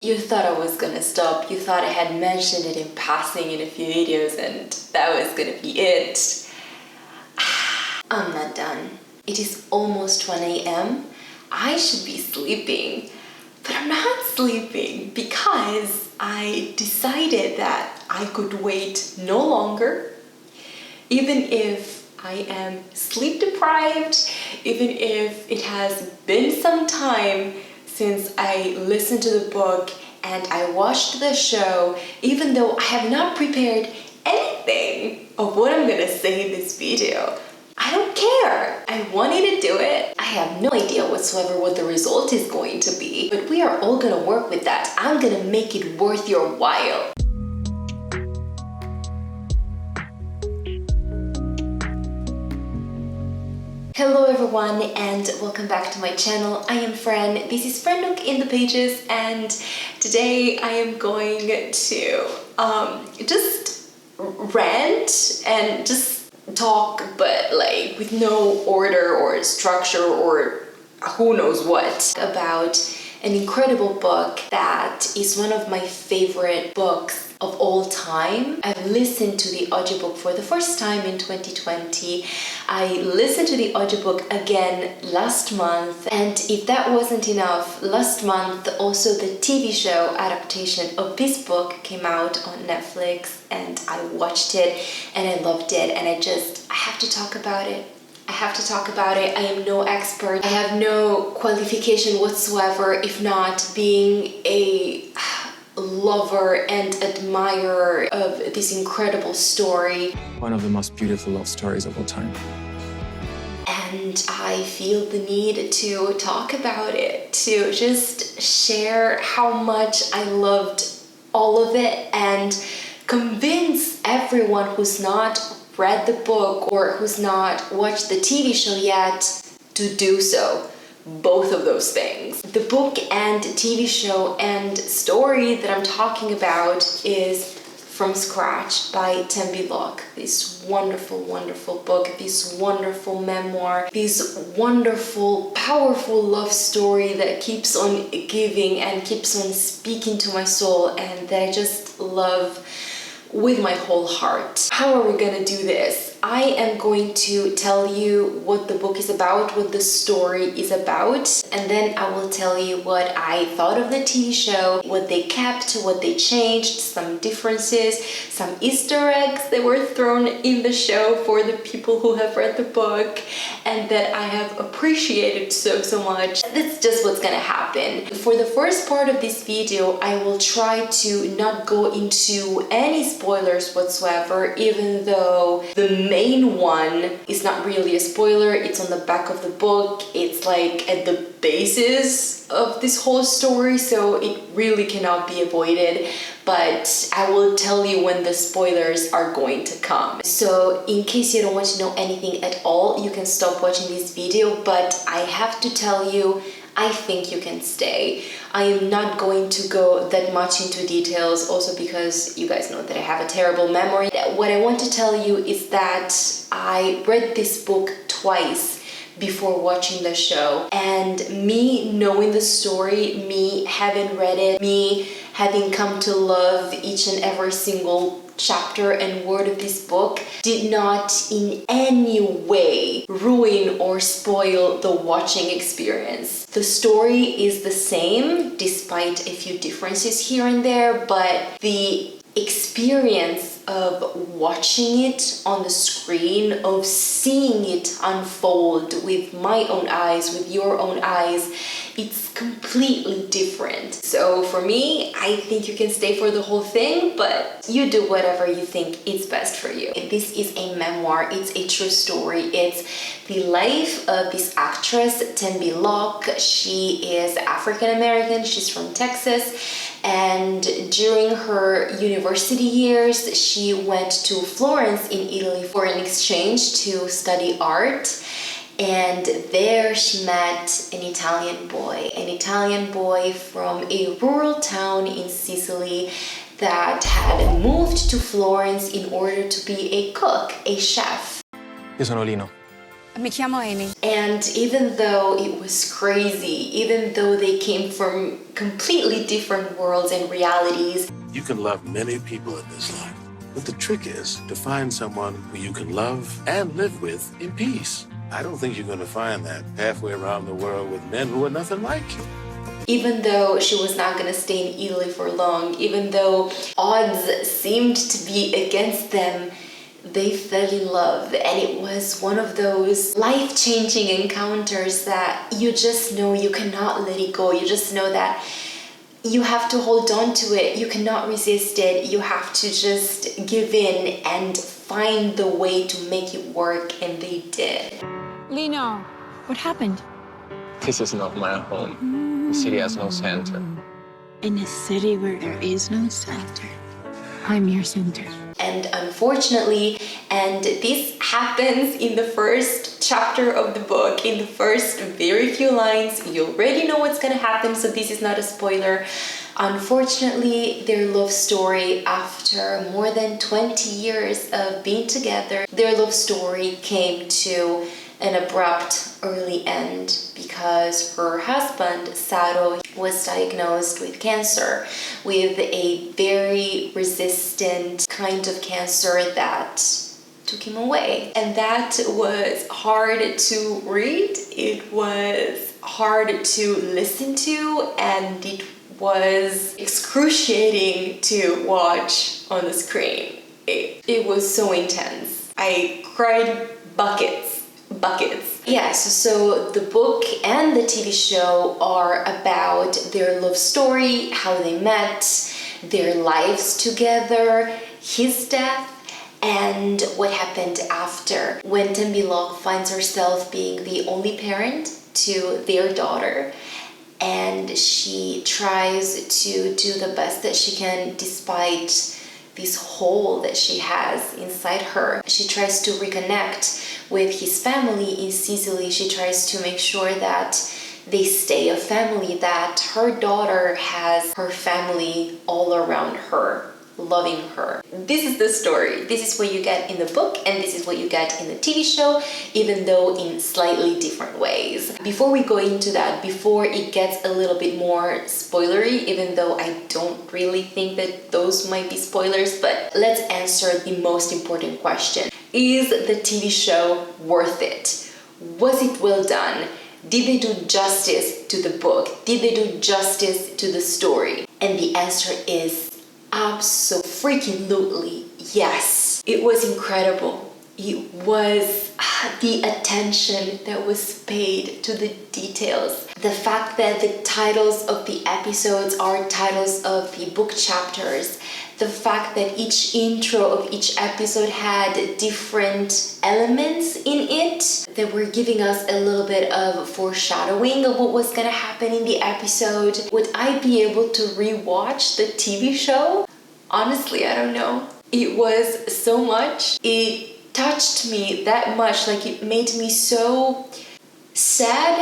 You thought I was gonna stop. You thought I had mentioned it in passing in a few videos and that was gonna be it. I'm not done. It is almost 1 a.m. I should be sleeping, but I'm not sleeping because I decided that I could wait no longer, even if I am sleep deprived, even if it has been some time since I listened to the book and I watched the show, even though I have not prepared anything of what I'm gonna say in this video. I don't care. I wanted to do it. I have no idea whatsoever what the result is going to be, but we are all gonna work with that. I'm gonna make it worth your while. Hello everyone and welcome back to my channel. I am Fran. This is Franuk in the pages, and today I am going to just rant and just talk, but like with no order or structure or who knows what, about an incredible book that is one of my favorite books of all time. I listened to the audiobook for the first time in 2020. I listened to the audiobook again last month, and if that wasn't enough, last month also the TV show adaptation of this book came out on Netflix, and I watched it and I loved it, and I have to talk about it. I have to talk about it. I am no expert. I have no qualification whatsoever, if not being a lover and admirer of this incredible story. One of the most beautiful love stories of all time. And I feel the need to talk about it, to just share how much I loved all of it and convince everyone who's not read the book or who's not watched the TV show yet to do so. Both of those things. The book and TV show and story that I'm talking about is From Scratch by Tembi Locke. This wonderful, wonderful book, this wonderful memoir, this wonderful, powerful love story that keeps on giving and keeps on speaking to my soul, and that I just love with my whole heart. How are we gonna do this? I am going to tell you what the book is about, what the story is about, and then I will tell you what I thought of the TV show, what they kept, what they changed, some differences, some Easter eggs that were thrown in the show for the people who have read the book and that I have appreciated so much. That's just what's gonna happen. For the first part of this video, I will try to not go into any spoilers whatsoever, even though the main one is not really a spoiler. It's on the back of the book. It's like at the basis of this whole story, so it really cannot be avoided, but I will tell you when the spoilers are going to come. So in case you don't want to know anything at all, you can stop watching this video, but I have to tell you, I think you can stay. I am not going to go that much into details, also because you guys know that I have a terrible memory. What I want to tell you is that I read this book twice before watching the show, and me knowing the story, me having read it, me having come to love each and every single chapter and word of this book did not in any way ruin or spoil the watching experience. The story is the same despite a few differences here and there, but the experience of watching it on the screen, of seeing it unfold with my own eyes, with your own eyes, it's completely different. So for me, I think you can stay for the whole thing, but you do whatever you think is best for you. This is a memoir, it's a true story. It's the life of this actress, Tembi Locke. She is African American, she's from Texas, and during her university years, she went to Florence in Italy for an exchange to study art. And there she met an Italian boy from a rural town in Sicily that had moved to Florence in order to be a cook, a chef. Io sono Lino. Mi chiamo Amy. And even though it was crazy, even though they came from completely different worlds and realities, you can love many people in this life. But the trick is to find someone who you can love and live with in peace. I don't think you're going to find that halfway around the world with men who are nothing like you. Even though she was not going to stay in Italy for long, even though odds seemed to be against them, they fell in love. And it was one of those life-changing encounters that you just know you cannot let it go. You just know that you have to hold on to it. You cannot resist it. You have to just give in and find the way to make it work. And they did. Lino, what happened? This is not my home. The city has no center. In a city where there is no center, I'm your center. And unfortunately, and this happens in the first chapter of the book, in the first very few lines, you already know what's gonna happen, so this is not a spoiler. Unfortunately, their love story, after more than 20 years of being together, their love story came to an abrupt early end because her husband, Saro, was diagnosed with cancer, with a very resistant kind of cancer that took him away. And that was hard to read, it was hard to listen to, and it was excruciating to watch on the screen. It was so intense. I cried buckets. Yes, so the book and the TV show are about their love story, how they met, their lives together, his death, and what happened after. When Tembilok finds herself being the only parent to their daughter, and she tries to do the best that she can despite this hole that she has inside her. She tries to reconnect with his family in Sicily. She tries to make sure that they stay a family, that her daughter has her family all around her, loving her. This is the story. This is what you get in the book, and this is what you get in the TV show, even though in slightly different ways. Before we go into that, before it gets a little bit more spoilery, even though I don't really think that those might be spoilers, but let's answer the most important question. Is the TV show worth it? Was it well done? Did they do justice to the book? Did they do justice to the story? And the answer is absolutely yes. It was incredible. It was the attention that was paid to the details. The fact that the titles of the episodes are titles of the book chapters. The fact that each intro of each episode had different elements in it that were giving us a little bit of foreshadowing of what was gonna happen in the episode. Would I be able to rewatch the TV show? Honestly, I don't know. It was so much. It touched me that much. Like, it made me so sad,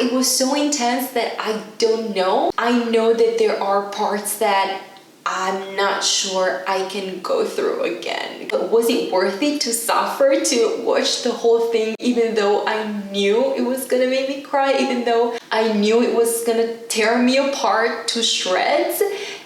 it was so intense that I don't know. I know that there are parts that I'm not sure I can go through again. But was it worth it to suffer to watch the whole thing, even though I knew it was gonna make me cry, even though I knew it was gonna tear me apart to shreds?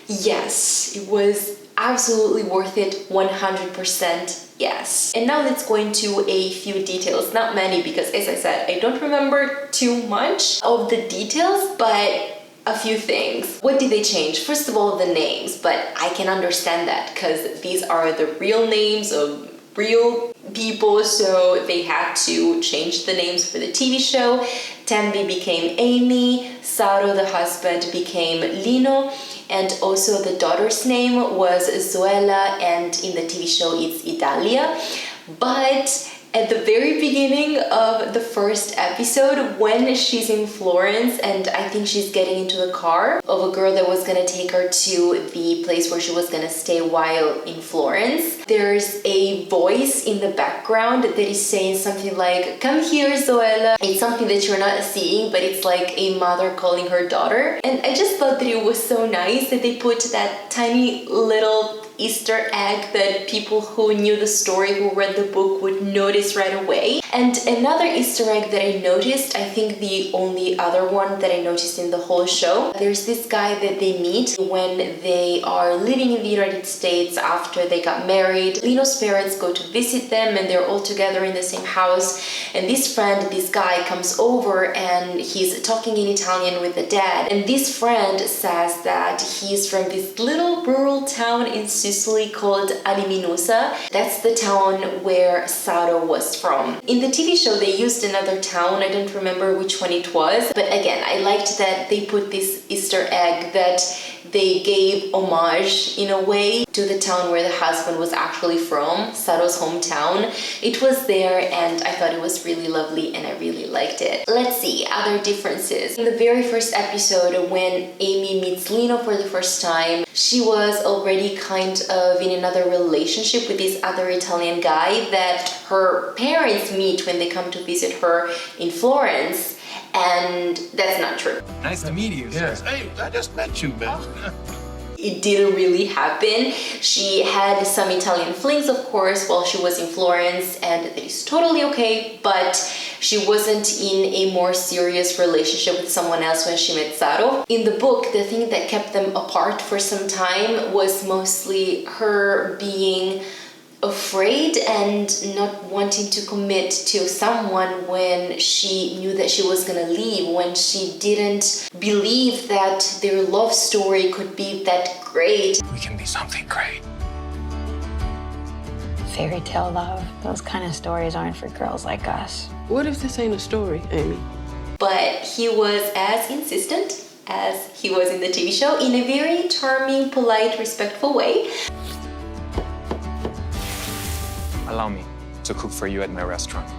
Yes, it was absolutely worth it, 100%. Yes. And now let's go into a few details, not many, because as I said, I don't remember too much of the details, but a few things. What did they change? First of all, the names, but I can understand that because these are the real names of real people, so they had to change the names for the TV show. Tembi became Amy, Saro, the husband, became Lino, and also the daughter's name was Zoella, and in the TV show it's Italia. But at the very beginning of the first episode, when she's in Florence and I think she's getting into the car of a girl that was gonna take her to the place where she was gonna stay while in Florence, there's a voice in the background that is saying something like, "Come here, Zoella." It's something that you're not seeing, but it's like a mother calling her daughter. And I just thought that it was so nice that they put that tiny little Easter egg that people who knew the story, who read the book, would notice right away. And another Easter egg that I noticed, I think the only other one that I noticed in the whole show, there's this guy that they meet when they are living in the United States after they got married. Lino's parents go to visit them and they're all together in the same house. And this guy comes over and he's talking in Italian with the dad. And this friend says that he's from this little rural town in Sicily called Aliminosa. That's the town where Saro was from. In the TV show, they used another town. I don't remember which one it was. But again, I liked that they put this Easter egg that they gave homage in a way to the town where the husband was actually from, Saro's hometown. It was there and I thought it was really lovely and I really liked it. Let's see, other differences. In the very first episode, when Amy meets Lino for the first time, she was already kind of in another relationship with this other Italian guy that her parents meet when they come to visit her in Florence. And that's not true. Nice to meet you. Yes. Hey, I just met you, man. It didn't really happen. She had some Italian flings, of course, while she was in Florence, and that is totally okay, but she wasn't in a more serious relationship with someone else when she met Saro. In the book, the thing that kept them apart for some time was mostly her being afraid and not wanting to commit to someone when she knew that she was gonna leave, when she didn't believe that their love story could be that great. We can be something great. Fairy tale love. Those kind of stories aren't for girls like us. What if this ain't a story, Amy? But he was as insistent as he was in the TV show in a very charming, polite, respectful way. Allow me to cook for you at my restaurant.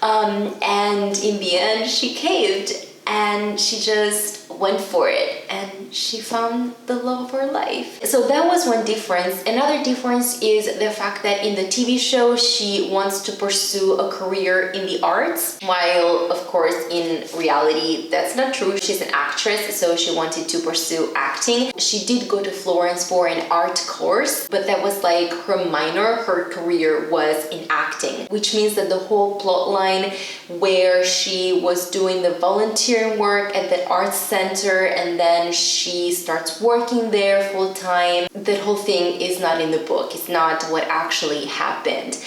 And in the end, she caved and she just went for it and she found the love of her life. So that was one difference. Another difference is the fact that in the TV show, she wants to pursue a career in the arts, while of course in reality that's not true. She's an actress, so she wanted to pursue acting. She did go to Florence for an art course, but that was like her minor. Her career was in acting, which means that the whole plot line where she was doing the volunteering work at the arts center and then she starts working there full time, that whole thing is not in the book. It's not what actually happened.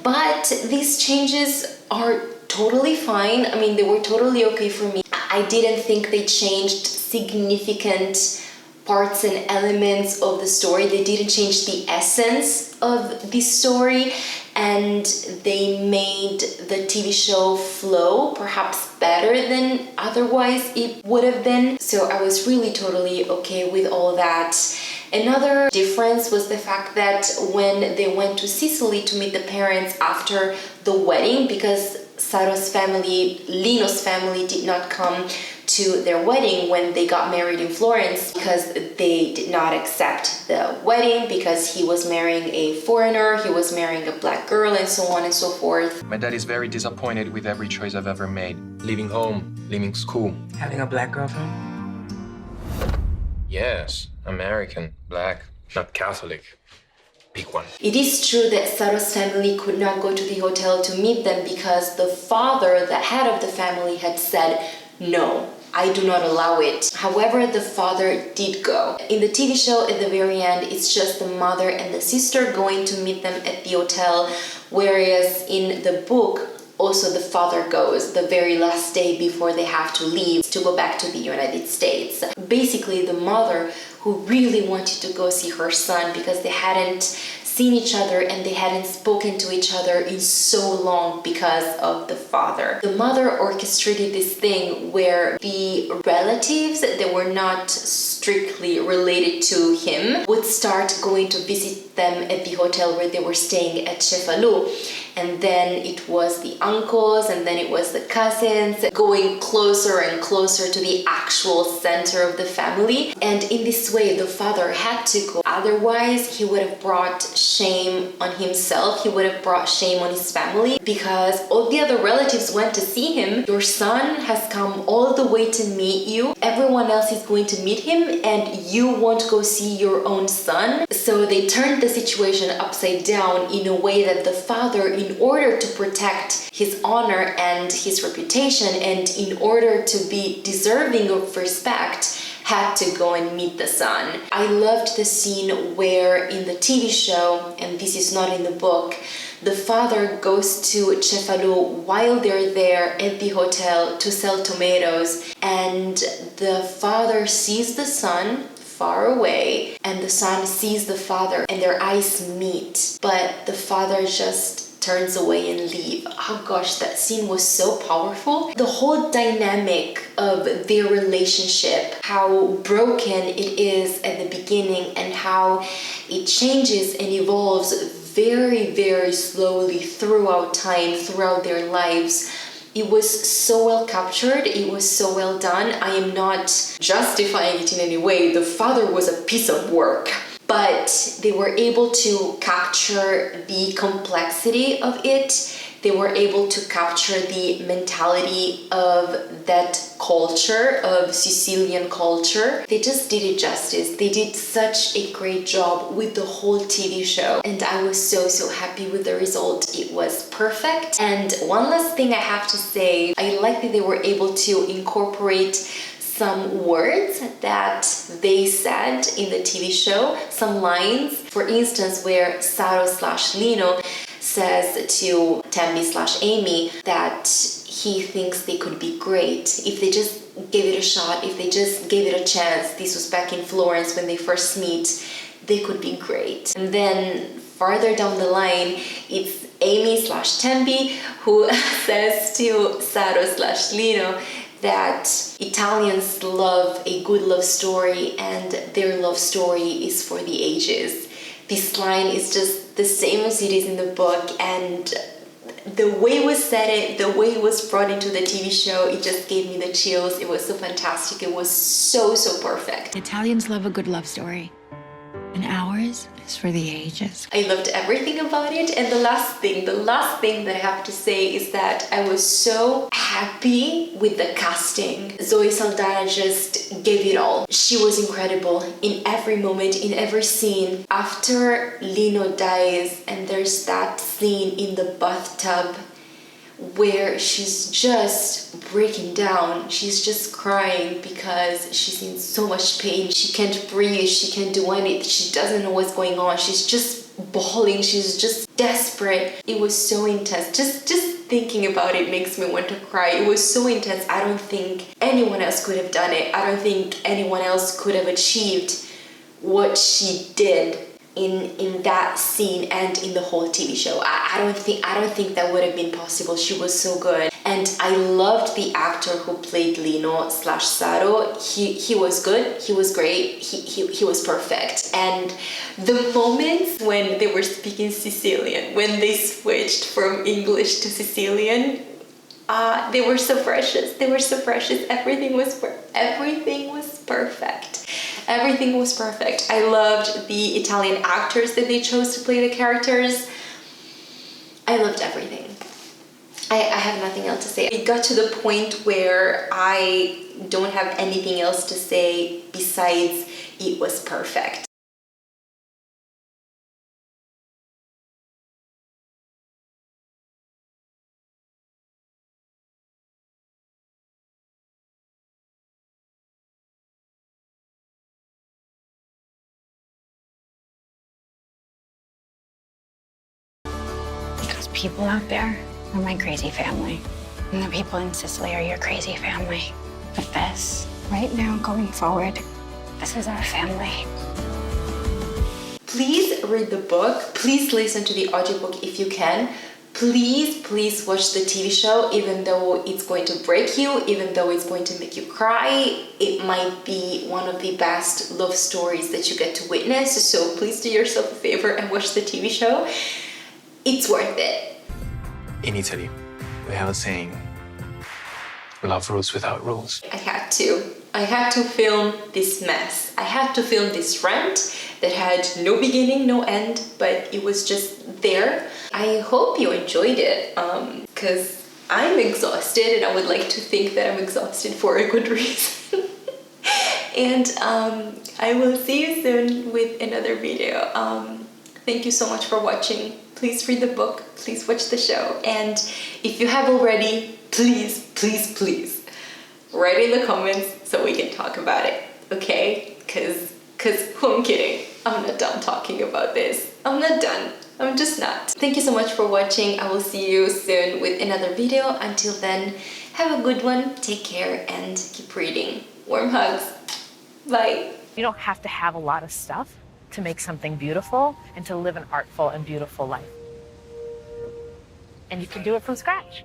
But these changes are totally fine. I mean, they were totally okay for me. I didn't think they changed significant parts and elements of the story. They didn't change the essence of the story, and they made the TV show flow perhaps better than otherwise it would have been. So I was really totally okay with all that. Another difference was the fact that when they went to Sicily to meet the parents after the wedding, because Saro's family, Lino's family, did not come to their wedding when they got married in Florence because they did not accept the wedding because he was marrying a foreigner, he was marrying a black girl, and so on and so forth. My dad is very disappointed with every choice I've ever made. Leaving home, leaving school. Having a black girlfriend? Yes, American, black, not Catholic. Big one. It is true that Saro's family could not go to the hotel to meet them because the father, the head of the family, had said, no, I do not allow it. However, the father did go. In the TV show, at the very end, it's just the mother and the sister going to meet them at the hotel, whereas in the book, also the father goes the very last day before they have to leave to go back to the United States. Basically, the mother, who really wanted to go see her son because they hadn't seen each other and they hadn't spoken to each other in so long because of the father. The mother orchestrated this thing where the relatives that were not strictly related to him would start going to visit them at the hotel where they were staying at Cefalù. And then it was the uncles, and then it was the cousins, going closer and closer to the actual center of the family. And in this way, the father had to go. Otherwise, he would have brought shame on himself. He would have brought shame on his family because all the other relatives went to see him. Your son has come all the way to meet you. Everyone else is going to meet him, and you won't go see your own son. So they turned the situation upside down in a way that the father in order to protect his honor and his reputation, and in order to be deserving of respect, had to go and meet the son. I loved the scene where in the TV show, and this is not in the book, the father goes to Cefalo while they're there at the hotel to sell tomatoes, and the father sees the son far away, and the son sees the father, and their eyes meet, but the father just turns away and leave. Oh gosh, that scene was so powerful. The whole dynamic of their relationship, how broken it is at the beginning and how it changes and evolves very, very slowly throughout time, throughout their lives. It was so well captured, it was so well done. I am not justifying it in any way. The father was a piece of work, but they were able to capture the complexity of it. They were able to capture the mentality of that culture, of Sicilian culture. They just did it justice. They did such a great job with the whole TV show. And I was so happy with the result. It was perfect. And one last thing I have to say, I like that they were able to incorporate some words that they said in the TV show, some lines. For instance, where Saro/Lino says to Tammy/Amy that he thinks they could be great if they just gave it a shot, if they just gave it a chance. This was back in Florence when they first meet. They could be great. And then farther down the line, it's Amy/Tembi who says to Saro/Lino that Italians love a good love story and their love story is for the ages. This line is just the same as it is in the book, and the way it was said, the way it was brought into the TV show, it just gave me the chills. It was so fantastic. It was so perfect. Italians love a good love story, and ours is for the ages. I loved everything about it. And the last thing that I have to say is that I was so happy with the casting. Zoe Saldana just gave it all. She was incredible in every moment, in every scene. After Lino dies and there's that scene in the bathtub where she's just breaking down, she's just crying because she's in so much pain. She can't breathe, she can't do anything, she doesn't know what's going on, she's just bawling, she's just desperate. It was so intense. Just thinking about it makes me want to cry. It was so intense. I don't think anyone else could have done it. I don't think anyone else could have achieved what she did in that scene and in the whole TV show. I don't think that would have been possible. She was so good. And I loved the actor who played Lino/Saro. He was good, he was great, he was perfect. And the moments when they were speaking Sicilian, when they switched from English to Sicilian, they were so precious. They were so precious. Everything was perfect. Everything was perfect. I loved the Italian actors that they chose to play the characters. I loved everything. I have nothing else to say. It got to the point where I don't have anything else to say besides it was perfect. Those people out there are my crazy family. And the people in Sicily are your crazy family. But this, right now, going forward, this is our family. Please read the book. Please listen to the audiobook if you can. Please watch the TV show, even though it's going to break you, even though it's going to make you cry. It might be one of the best love stories that you get to witness. So please do yourself a favor and watch the TV show. It's worth it. In Italy, we have a saying, love rules without rules. I had to film this mess. I had to film this rant that had no beginning, no end, but it was just there. I hope you enjoyed it, because I'm exhausted and I would like to think that I'm exhausted for a good reason. And I will see you soon with another video. Thank you so much for watching. Please read the book, please watch the show, and if you have already, please, please, please write in the comments so we can talk about it, okay? Because who I'm kidding, I'm not done talking about this. I'm not done. I'm just not. Thank you so much for watching. I will see you soon with another video. Until then, have a good one, take care, and keep reading. Warm hugs. Bye. You don't have to have a lot of stuff to make something beautiful and to live an artful and beautiful life. And you can do it from scratch.